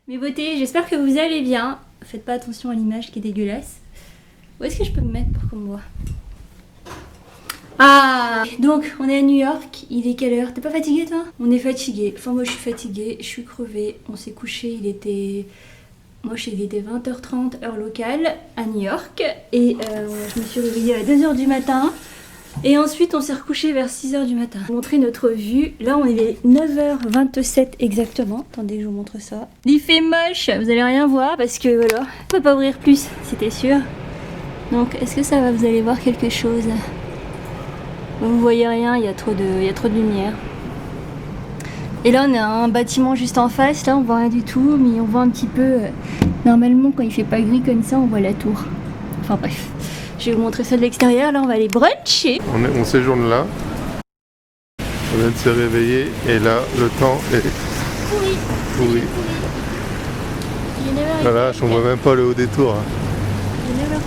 Mes beautés, j'espère que vous allez bien. Faites pas attention à l'image qui est dégueulasse. Où est-ce que je peux me mettre pour qu'on me voit? Ah, donc on est à New York, il est quelle heure? T'es pas fatiguée toi? On est fatigué, enfin moi je suis fatiguée, je suis crevée, on s'est couché, il était 20h30 heure locale à New York et je me suis réveillée à 2h du matin et ensuite on s'est recouché vers 6h du matin. Je vais vous montrer notre vue, là on est 9h27 exactement, attendez que je vous montre ça. Il fait moche, vous allez rien voir parce que voilà, on peut pas ouvrir plus, c'était sûr. Donc est-ce que ça va, vous allez voir quelque chose? Vous voyez rien, il y a trop de lumière. Et là on a un bâtiment juste en face, là on voit rien du tout, mais on voit un petit peu... Normalement quand il fait pas gris comme ça, on voit la tour. Enfin bref, je vais vous montrer ça de l'extérieur, là on va aller bruncher. On séjourne là, on vient de se réveiller et là le temps est pourri. Il est 9h30. Voilà, on voit même pas le haut des tours. Il est 9h30,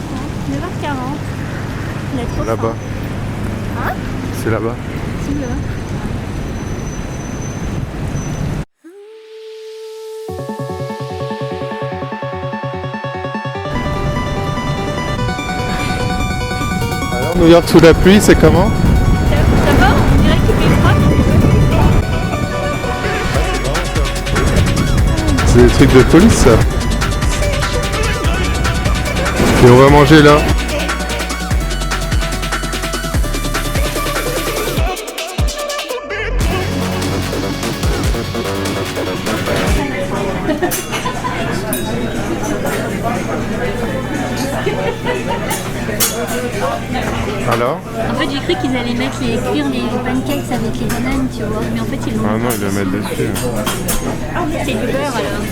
9h40. On a trop faim. Là-bas. Hein? C'est là-bas. Si, là. Alors New York sous la pluie, c'est comment? Ça va? On dirait qu'il fait froid. C'est des trucs de police ça. Et on va manger là. Alors? En fait j'ai cru qu'ils allaient mettre cuire les pancakes avec les bananes, tu vois, mais en fait ils l'ont... Ah non, il va mettre dessus. C'est du beurre alors.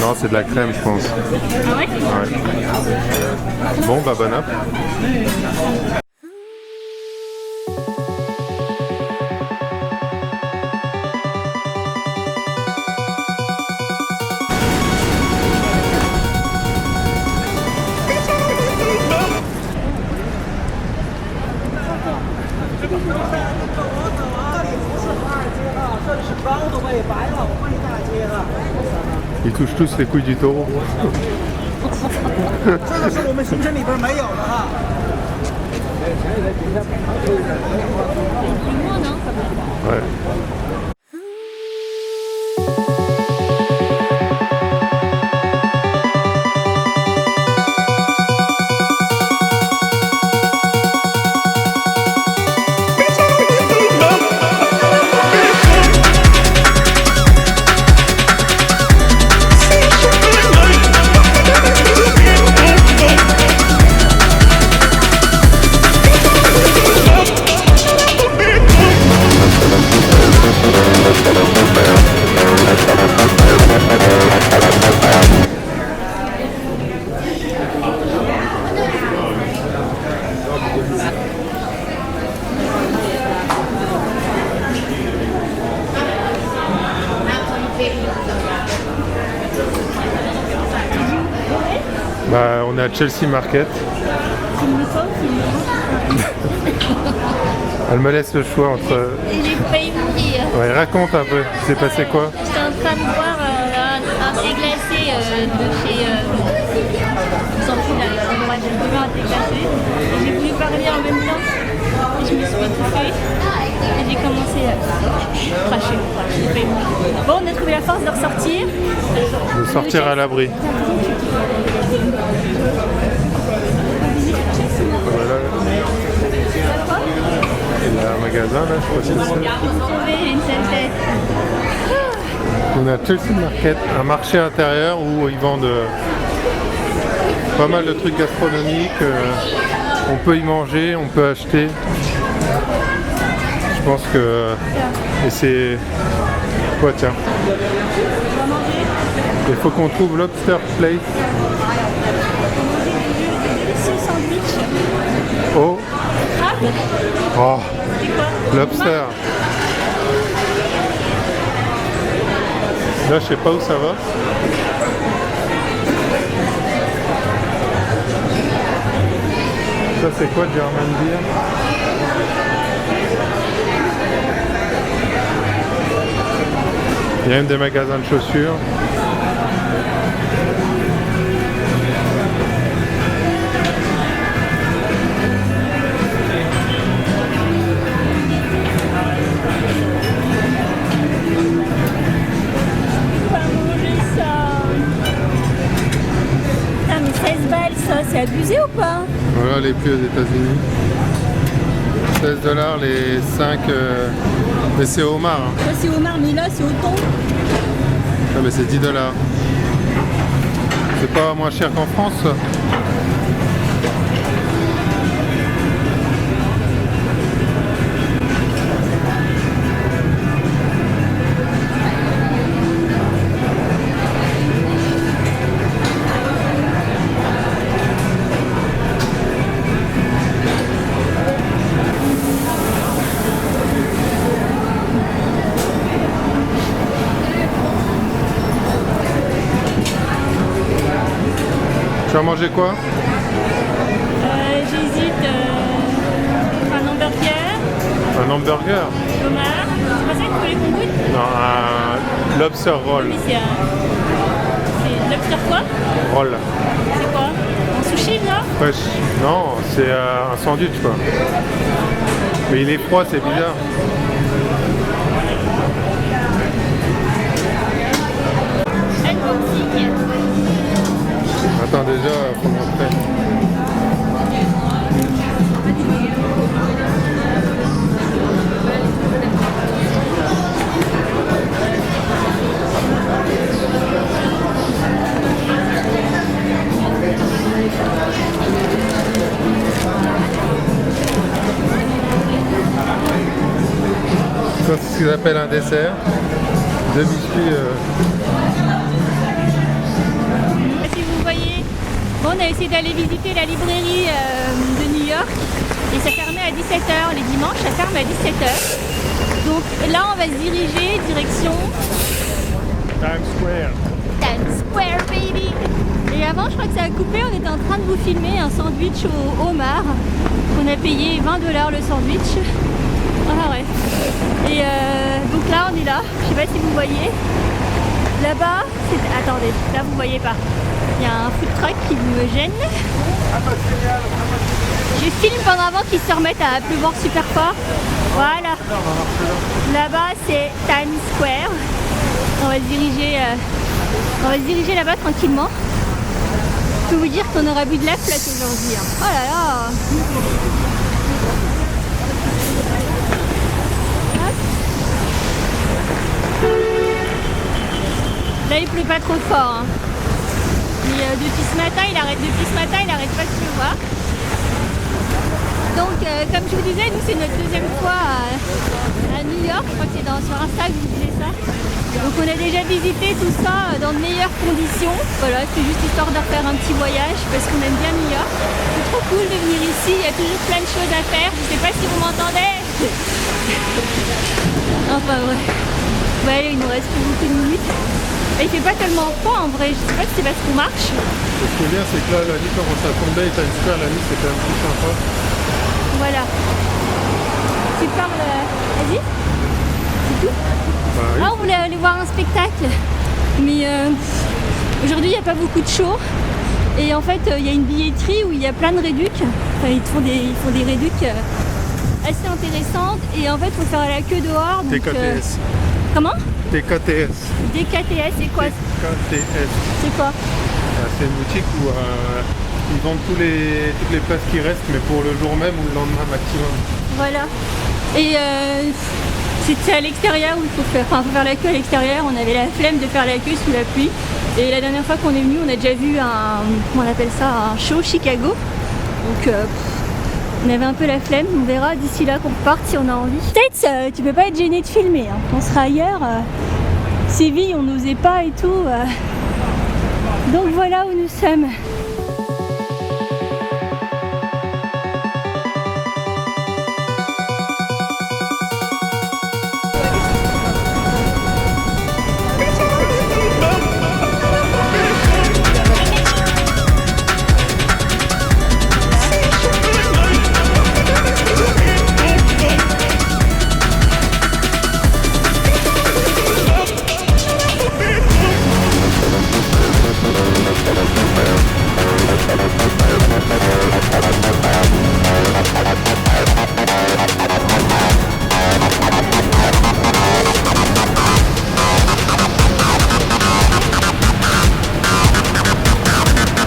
Non, c'est de la crème, je pense. Ah ouais? Ouais. Bon, bah bon app. Ils touchent tous les couilles du taureau. Ouais. Bah, on est à Chelsea Market. Elle me laisse le choix entre... J'ai failli mourir. Ouais, raconte un peu, c'est passé quoi? J'étais en train de boire un thé glacé de chez... on s'en fout là, l'endroit de boire un thé glacé. Et j'ai voulu parler en même temps. Et je me suis étouffée. Et j'ai commencé à cracher. J'ai failli mourir. Bon, on a trouvé la force de ressortir. De sortir à l'abri. Voilà. Il y a un magasin là, je crois que c'est ça. J'ai une seule tête. On a Chelsea Market, un marché intérieur où ils vendent pas mal de trucs gastronomiques. On peut y manger, on peut acheter. Je pense que... Et c'est... Quoi tiens? Il faut qu'on trouve Lobster Place. Oh. Oh. Lobster. Là, je sais pas où ça va. Ça, c'est quoi, German Beer? Il y a même des magasins de chaussures. abusé ou pas? Voilà les prix aux États-Unis. 16 $ les 5. Mais c'est au homard. Hein. Ça c'est homard, mais là c'est au thon. Ah, mais c'est 10 $. C'est pas moins cher qu'en France ça. Tu vas manger quoi? J'hésite un hamburger, Un hamburger? homard. C'est pas ça que tu voulais qu'on goûte? Non, un lobster roll. Mais c'est lobster quoi? Roll. C'est quoi? Un sushi là? Wesh. Non, c'est un sandwich quoi. Mais il est froid, c'est bizarre. Unboxing. Attends déjà, faut montrer. Ça c'est ce qu'ils appellent un dessert. Deux biscuits. Si vous voyez, bon, on a essayé d'aller visiter la librairie de New York et ça fermait à 17h les dimanches, ça ferme à 17h. Donc là on va se diriger direction Times Square. Times Square baby. Et avant je crois que ça a coupé, on était en train de vous filmer un sandwich au homard. On a payé 20 $ le sandwich. Ah ouais. Et donc là on est là, je sais pas si vous voyez. Là-bas, attendez, là vous voyez pas. Il y a un food truck qui me gêne. Je filme pendant avant qu'ils se remettent à pleuvoir super fort. Voilà. Là-bas c'est Times Square. On va se diriger là-bas tranquillement. Je peux vous dire qu'on aura bu de la flotte aujourd'hui. Hein. Oh là là. Là il pleut pas trop fort. Hein. Mais depuis ce matin il arrête pas de pleuvoir. Donc comme je vous disais, nous c'est notre deuxième fois à New York. Je crois que c'est sur Insta que je vous disais ça. Donc on a déjà visité tout ça dans de meilleures conditions. Voilà, c'est juste histoire de refaire un petit voyage parce qu'on aime bien New York. C'est trop cool de venir ici, il y a toujours plein de choses à faire. Je sais pas si vous m'entendez. Enfin ouais. Ouais, il nous reste plus beaucoup de minutes. Et il fait pas tellement froid en vrai, je sais pas si c'est parce qu'on marche. Ce qui est bien, c'est que là, la nuit commence à tomber et Times Square, la nuit, c'est quand même plus sympa. Voilà. Tu parles... Vas-y. C'est tout. Bah, oui. Ah, on voulait aller voir un spectacle. Mais aujourd'hui, il n'y a pas beaucoup de shows. Et en fait, il y a une billetterie où il y a plein de réducs. Enfin, ils font des réducs assez intéressantes. Et en fait, il faut faire la queue dehors. Donc, TKTS. Comment? TKTS. DKTS, c'est quoi? TKTS. C'est quoi? C'est une boutique où ils vendent toutes les places qui restent, mais pour le jour même ou le lendemain maximum. Voilà. Et c'est à l'extérieur où il faut faire la queue à l'extérieur. On avait la flemme de faire la queue sous la pluie. Et la dernière fois qu'on est venu, on a déjà vu comment on appelle ça, un show Chicago. Donc on avait un peu la flemme. On verra d'ici là qu'on reparte si on a envie. Peut-être tu peux pas être gêné de filmer. Hein. On sera ailleurs. Séville, on n'osait pas et tout. Donc voilà où nous sommes.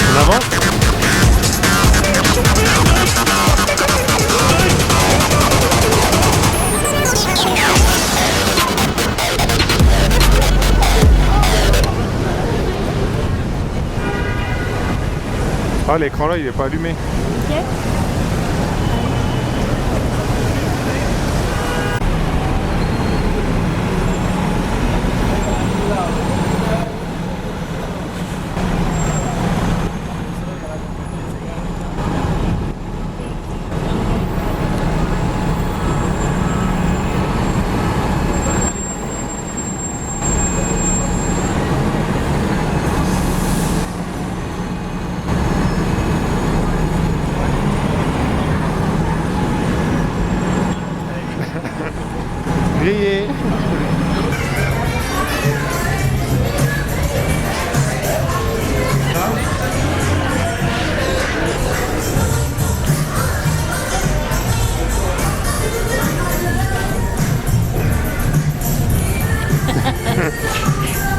On avance? Ah, l'écran là, il est pas allumé. Ok. Grillé.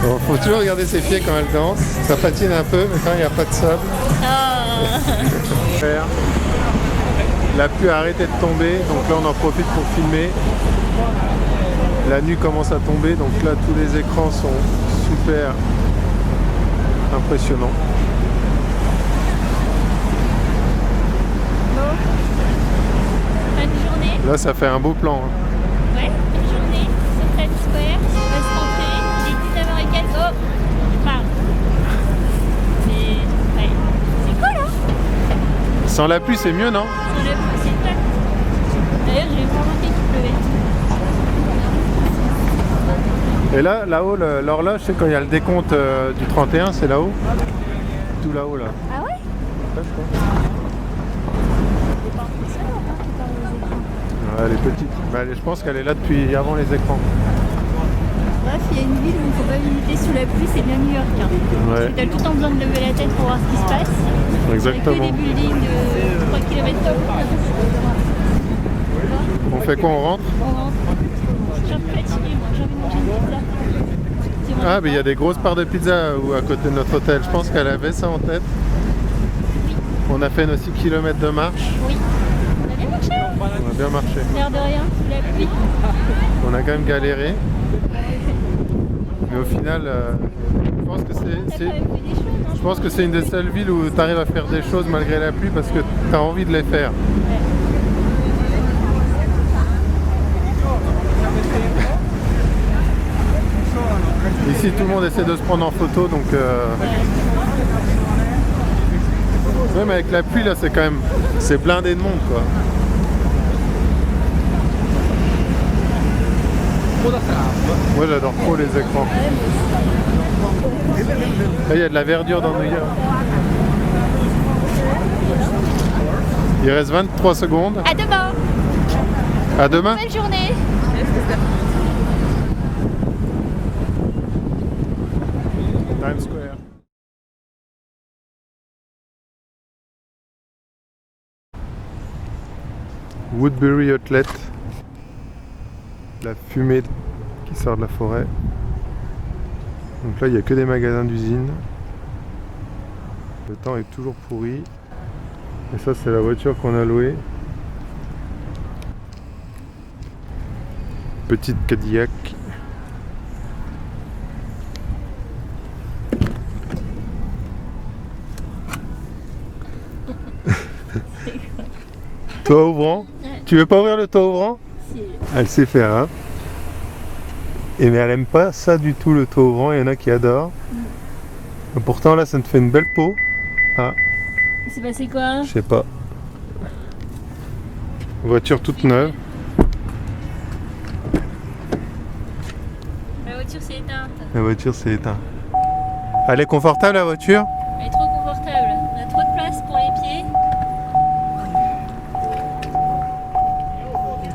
Bon, faut toujours regarder ses pieds quand elle danse. Ça patine un peu, mais quand il n'y a pas de sable. La pluie a arrêté de tomber, donc là on en profite pour filmer. La nuit commence à tomber, donc là tous les écrans sont super impressionnants. Bon. Bonne journée. Là ça fait un beau plan. Hein. Ouais, bonne journée sur Times Square. On va se rentrer. Il est 19h et quelques. Oh, je parle. Ouais. C'est cool, hein? Sans la pluie c'est mieux, non? Sans la pluie, c'est top. D'ailleurs, j'ai pas remarqué qu'il pleuvait. Et là, là-haut, l'horloge, c'est quand il y a le décompte du 31, c'est là-haut. Tout là-haut, là. Ah ouais? Ouais, je crois. C'est pas impressionnant, hein, qui parle aux écrans. Ouais, elle est petite. Mais je pense qu'elle est là depuis avant les écrans. Bref, il y a une ville où il ne faut pas visiter sous la pluie, c'est bien New York. Hein. Ouais. Parce que t'as tout le temps besoin de lever la tête pour voir ce qui se passe. Exactement. Il y a que des buildings de 3 km de haut. On fait quoi, on rentre? On rentre. Je suis un peu fatiguée, moi. J'ai envie de manger une pizza. C'est bon. Ah, mais il y a des grosses parts de pizza à côté de notre hôtel. Je pense qu'elle avait ça en tête. Oui. On a fait nos 6 km de marche. Oui. On a bien marché. On a bien marché. L'air de rien, sous la pluie. On a quand même galéré. Mais au final, je pense que T'as quand même fait des choses, hein. je pense que c'est une des seules villes où tu arrives à faire des choses malgré la pluie parce que tu as envie de les faire. Ici, tout le monde essaie de se prendre en photo, donc... Ouais, mais avec la pluie, là, c'est quand même... C'est blindé de monde, quoi. Moi, j'adore trop les écrans. Là, il y a de la verdure dans New York. Il reste 23 secondes. À demain. À demain. Belle journée. Times Square. Woodbury Outlet. La fumée qui sort de la forêt. Donc là, il n'y a que des magasins d'usine. Le temps est toujours pourri. Et ça, c'est la voiture qu'on a louée. Petite Cadillac. Toit ouvrant. Tu veux pas ouvrir le toit ouvrant? Si. Elle sait faire, hein. Et mais elle aime pas ça du tout, le toit ouvrant. Il y en a qui adorent. Mais pourtant là, ça te fait une belle peau. Ah, Il s'est passé quoi? je sais pas. Voiture toute neuve. La voiture s'est éteinte. La voiture s'est éteinte. Elle est confortable, la voiture? Elle est trop confortable. On a trop de place pour les pieds.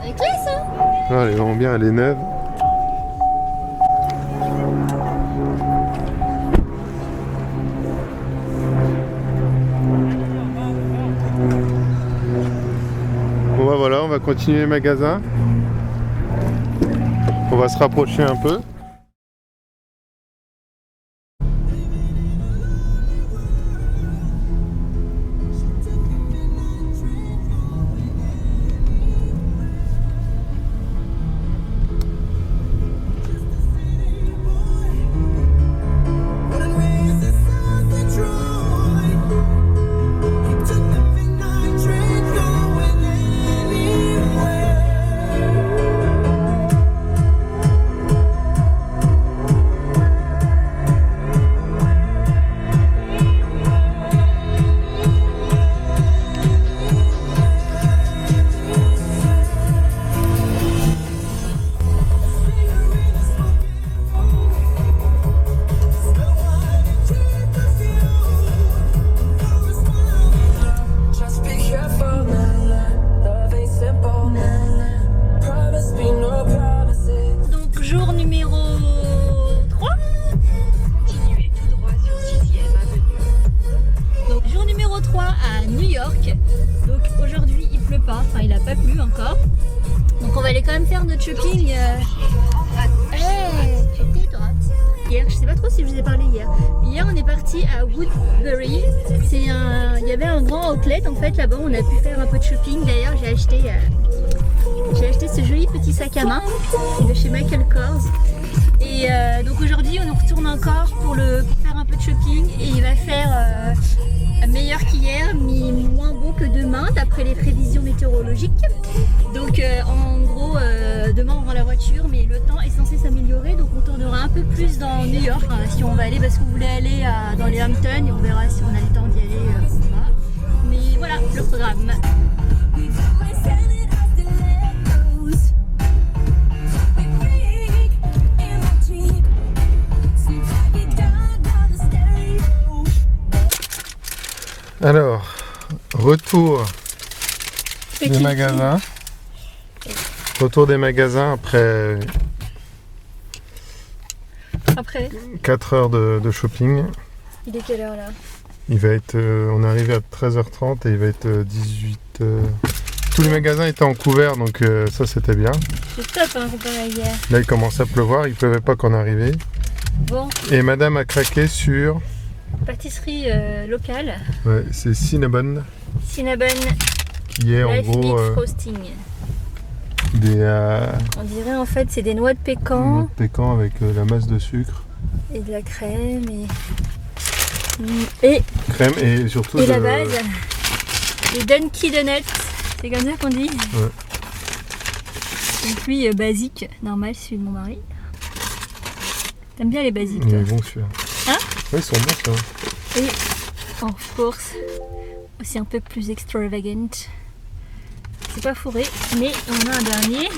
Elle est classe, hein? Ah, elle est vraiment bien, elle est neuve. Bon bah voilà, on va continuer les magasins. On va se rapprocher un peu. pas, enfin il a pas plu encore. Donc on va aller quand même faire notre shopping. Tais-toi. Hier, je sais pas trop si je vous ai parlé hier. Hier on est parti à Woodbury. Il y avait un grand outlet en fait là-bas, on a pu faire un peu de shopping. D'ailleurs j'ai acheté ce joli petit sac à main de chez Michael Kors. Et donc aujourd'hui on retourne encore pour faire un peu de shopping et il va faire meilleur qu'hier mais moins beau que demain d'après les prévisions météorologiques. Donc en gros demain on rend la voiture mais le temps est censé s'améliorer, donc on tournera un peu plus dans New York si on va aller, parce qu'on voulait aller dans les Hamptons et on verra si on a le temps d'y aller ou pas. Mais voilà le programme. Alors, retour des magasins. Retour des magasins après 4 heures de shopping. Il est quelle heure là? Il va être, on est arrivé à 13h30 et il va être 18h. Tous les magasins étaient en couvert, donc ça c'était bien. C'est top hein, comparé à hier. Là il commence à pleuvoir, il pleuvait pas quand on est arrivé. Bon. Et madame a craqué sur... Pâtisserie locale. Ouais, c'est Cinnabon. Cinnabon. Qui est en gros frosting. Des... On dirait en fait c'est des noix de pécan. Noix de pécan avec la masse de sucre. Et de la crème et crème et surtout la base. Les Dunkin' Donuts. C'est comme ça qu'on dit. Ouais. Donc lui basique, normal, celui de mon mari. T'aimes bien les basiques Il toi? est bon celui-là. Hein? Ouais, ils sont bons ça. Et of course, aussi un peu plus extravagant. C'est pas fourré, mais on a un dernier.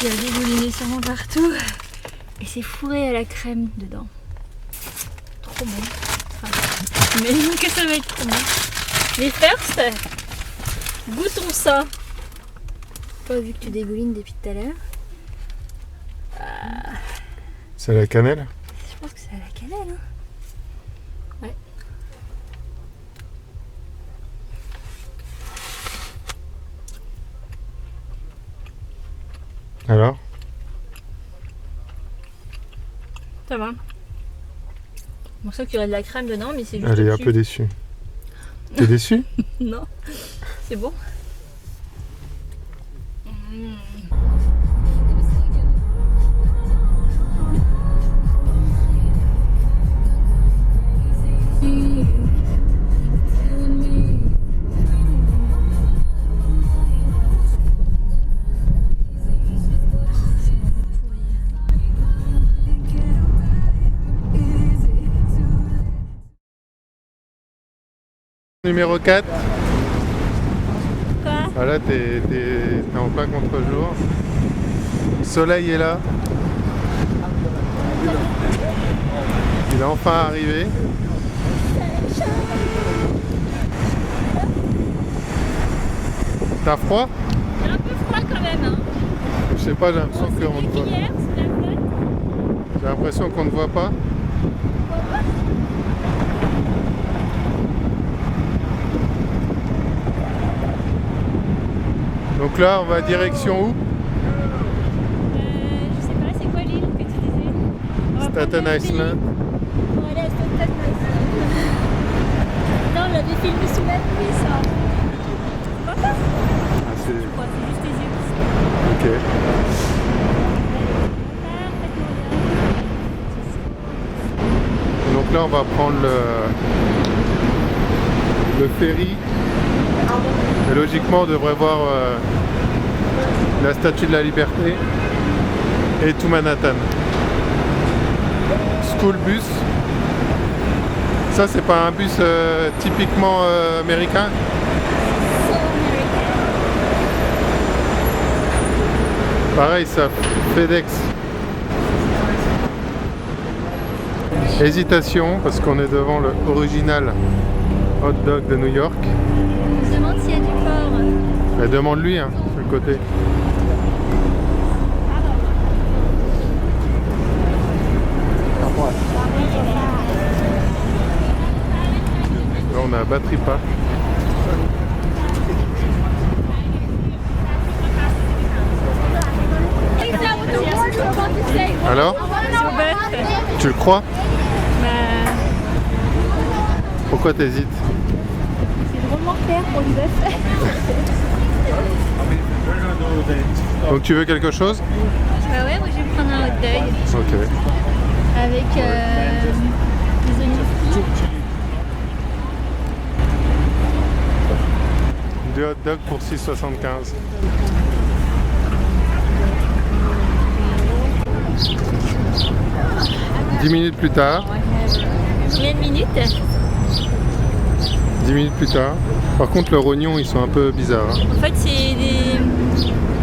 Il y a dégouliné sûrement partout. Et c'est fourré à la crème dedans. Trop bon. Enfin, j'imagine que ça va être trop bon. Mais first, goûtons ça. Pas vu que tu dégoulines depuis tout à l'heure. C'est à la cannelle? Je pense que c'est à la cannelle. Hein. Ouais. Alors? Ça va. Bon, ça qu'il y aurait de la crème dedans, mais c'est juste. Elle est un peu déçue. T'es déçue? Non. C'est bon. Numéro 4. Quoi? Voilà, t'es en plein contre-jour. Le soleil est là. Il est enfin arrivé. T'as froid? C'est un peu froid quand même. Hein. Je sais pas, j'ai l'impression qu'on ne voit. Hier, c'est la flotte. J'ai l'impression qu'on ne voit pas. Donc là, on va direction où? Je sais pas, c'est quoi l'île que tu disais? Staten Island. On va aller à Staten Island. Non, on l'avait filmé sous la pluie, ça. C'est pas ça? Ah, C'est juste tes yeux. Ok. Donc là, on va prendre le ferry. Et logiquement, on devrait voir la Statue de la Liberté et tout Manhattan. School bus. Ça, c'est pas un bus typiquement américain. Pareil, ça, FedEx. Hésitation parce qu'on est devant le original hot dog de New York. On se demande s'il y a du porc. Elle demande lui, hein, sur le côté. Là, on a un battery park. Alors? C'est au bœuf. Tu le crois? Bah, Pourquoi t'hésites? c'est drôlement clair pour le bœuf. Donc tu veux quelque chose? Bah ouais, moi je vais prendre un hot dog Ok. avec des oignons frits. 2 hot dogs pour 6,75. Dix minutes plus tard. Combien de minutes? 10 minutes plus tard. Par contre, leurs oignons, ils sont un peu bizarres. Hein. En fait, c'est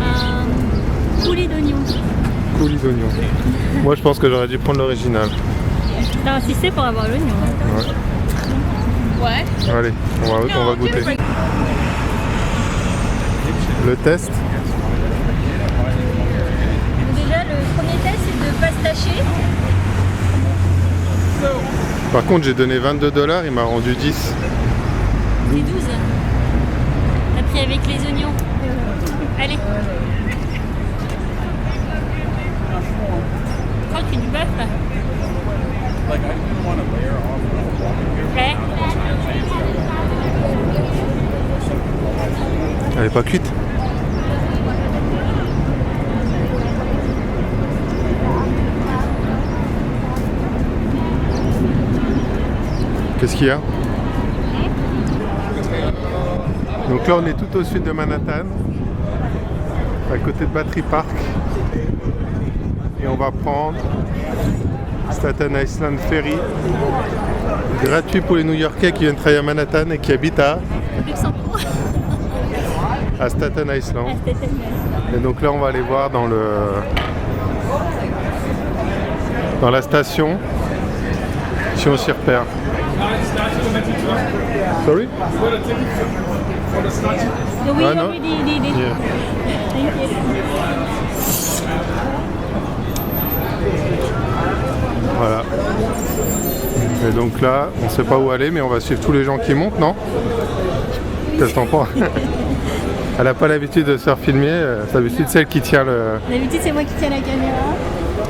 un poulet d'oignons. Coulis d'oignons. Moi, je pense que j'aurais dû prendre l'original. T'as insisté pour avoir l'oignon. Ouais. Ouais. Allez, on va goûter. Le test. Donc déjà, le premier test, c'est de ne pas se tâcher. Par contre, j'ai donné 22 $, il m'a rendu 10. C'est 12. T'as pris avec les oignons. Allez. Je crois qu'il y a du bœuf là. Ouais. Elle est pas cuite? Qu'est-ce qu'il y a? Donc là on est tout au sud de Manhattan, à côté de Battery Park. Et on va prendre Staten Island Ferry, gratuit pour les New-Yorkais qui viennent travailler à Manhattan et qui habitent Luxembourg. à Staten Island. Ah, c'était tellement. Et donc là on va aller voir dans la station si on s'y repère. Sorry? No, we Ah, no? already did it. Yeah. Thank you. Voilà. Et donc là, on sait pas où aller, mais on va suivre tous les gens qui montent, non? Qu'est-ce que t'en penses? Elle n'a pas l'habitude de se faire filmer, c'est d'habitude celle qui tient le D'habitude, c'est moi qui tiens la caméra.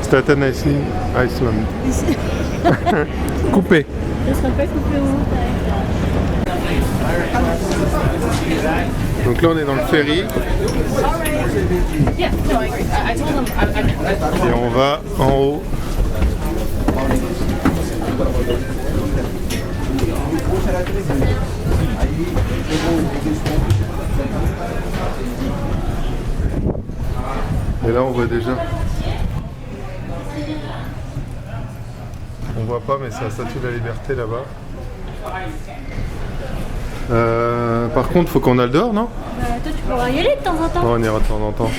Staten Island. Coupé. Ça sera pas coupé au montage. Donc là, on est dans le ferry. Et on va en haut. Et là on voit déjà. On voit pas mais c'est la statue de la liberté là-bas. Par contre faut qu'on aille dehors, non? Toi tu pourras y aller de temps en temps. Non, on ira de temps en temps.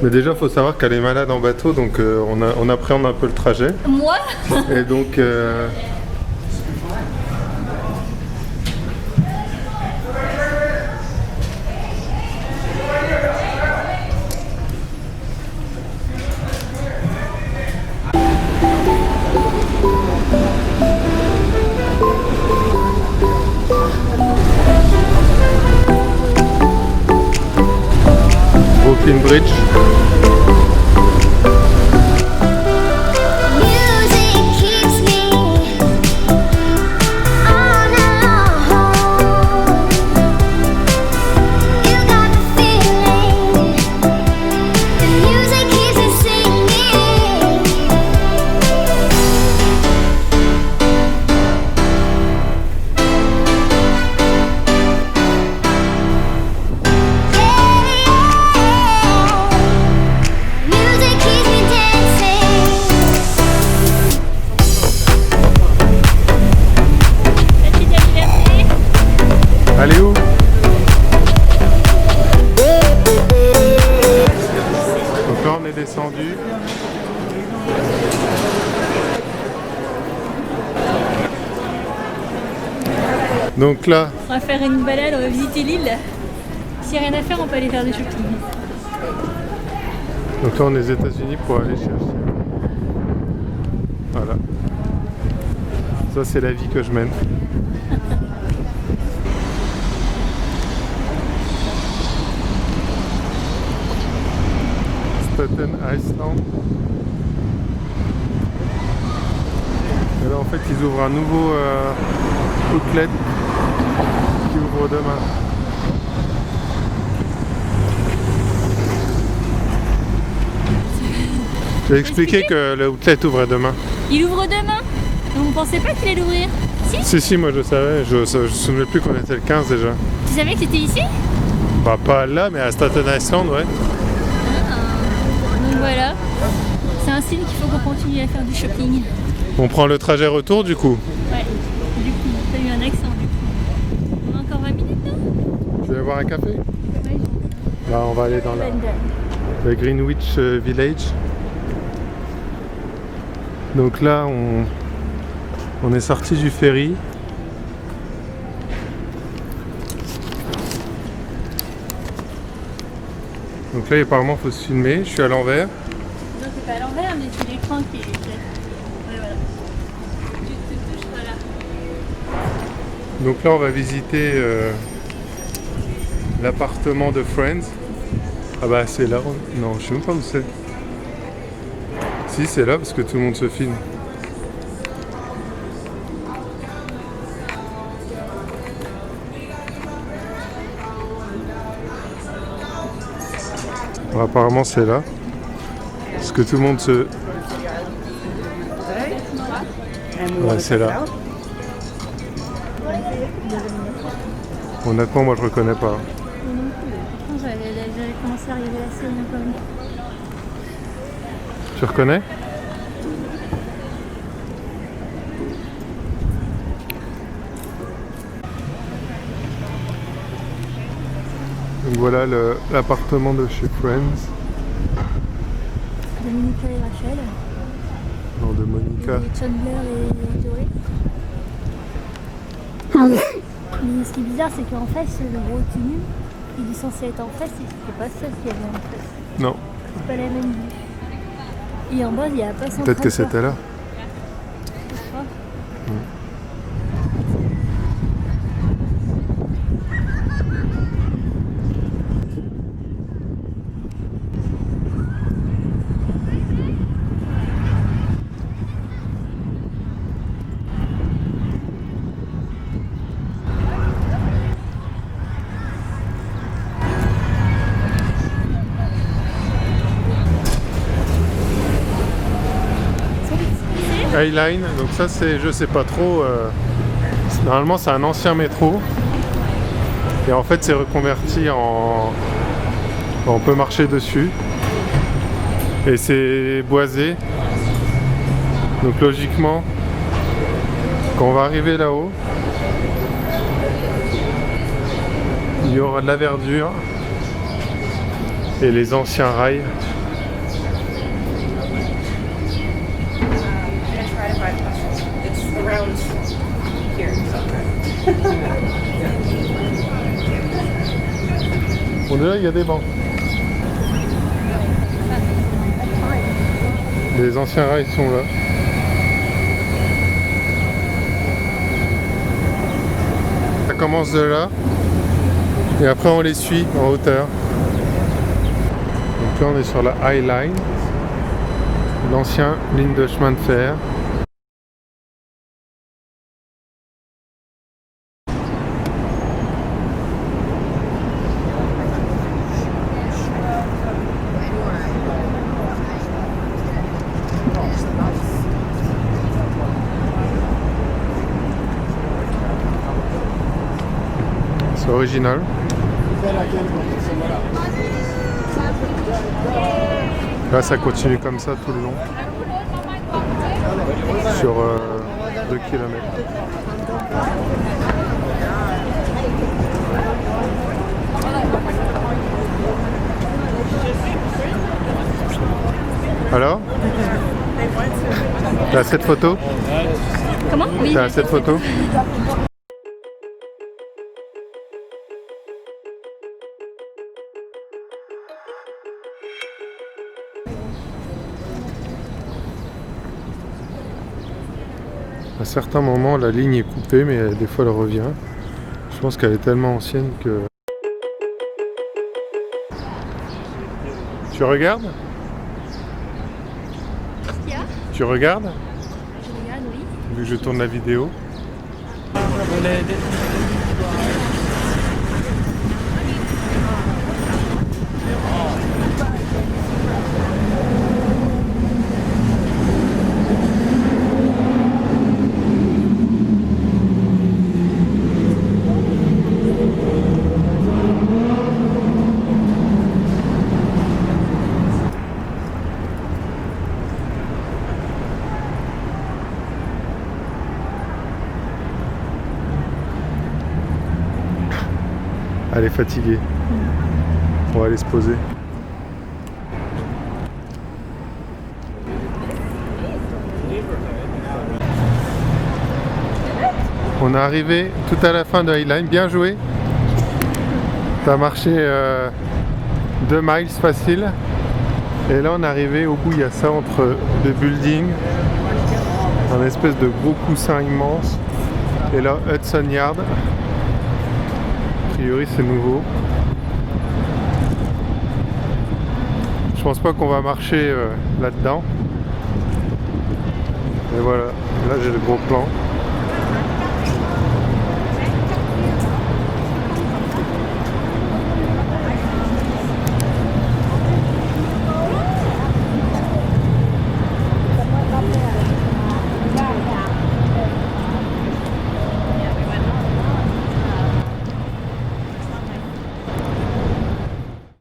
Mais déjà faut savoir qu'elle est malade en bateau donc on appréhende un peu le trajet. Moi? Et donc Brooklyn Bridge. Allez où? Donc là on est descendu. Donc là, On va faire une balade, on va visiter l'île. S'il n'y a rien à faire, on peut aller faire du shopping. donc là on est aux États-Unis pour aller chercher. Voilà. Ça c'est la vie que je mène. Staten Island. fait, ils ouvrent un nouveau outlet qui ouvre demain. J'ai expliqué que le outlet ouvrait demain. Il ouvre demain? Donc vous pensez pas qu'il allait l'ouvrir? Si? Si, moi je savais. Je me souvenais plus qu'on était le 15 déjà. Tu savais que c'était ici? Bah pas là, mais à Staten Island, ouais. Donc voilà. C'est un signe qu'il faut qu'on continue à faire du shopping. On prend le trajet retour du coup. Ouais. Du coup, t'as eu un accent du coup. On a encore 20 minutes là? Tu veux boire un café? Ouais. Là, on va aller dans le Greenwich Village. Donc là, on est sorti du ferry. Donc là, apparemment, il faut se filmer. Je suis à l'envers. Non, c'est pas à l'envers, mais c'est l'écran qui est. Ouais, voilà. Tu touches, voilà. Donc là, on va visiter l'appartement de Friends. Ah bah, c'est là. Non, je sais même pas où c'est. Si, c'est là parce que tout le monde se filme. Bon, apparemment, c'est là. Parce que tout le monde se... Ouais, c'est là. Honnêtement, moi, je reconnais pas. J'avais commencé à arriver la scène quand même. Tu reconnais? Donc voilà l'appartement de chez Friends. De Monica et Rachel. Non, de Monica. Et Chandler et Joey. Mais ce qui est bizarre, c'est qu'en face, le gros tunnel, il est censé être en face, et c'est pas ça qu'il y avait en face. Non, C'est pas la même vue. Et en bas, il n'y a pas peut-être que c'était là. Je crois. Highline, donc ça c'est, je sais pas trop, normalement c'est un ancien métro et en fait c'est reconverti on peut marcher dessus et c'est boisé, donc logiquement quand on va arriver là-haut il y aura de la verdure et les anciens rails. Bon, déjà il y a des bancs. Les anciens rails sont là. Ça commence de là et après on les suit en hauteur. Donc là on est sur la High Line, l'ancien ligne de chemin de fer. C'est original. Là ça continue comme ça tout le long. Sur 2 km. Alors? T'as cette photo? Comment? Oui. T'as cette photo? À certains moments, la ligne est coupée, mais des fois elle revient. Je pense qu'elle est tellement ancienne que... Tu regardes? Qu'est-ce qu'il y a? Tu regardes? Je regarde, oui. vu que je tourne la vidéo. Elle est fatiguée. On va aller se poser. On est arrivé tout à la fin de High Line. Bien joué. T'as marché 2 miles facile. Et là on est arrivé au bout, il y a ça entre deux buildings. Un espèce de gros coussin immense. Et là Hudson Yard. A priori c'est nouveau. Je pense pas qu'on va marcher là-dedans. Et voilà, là j'ai le gros plan.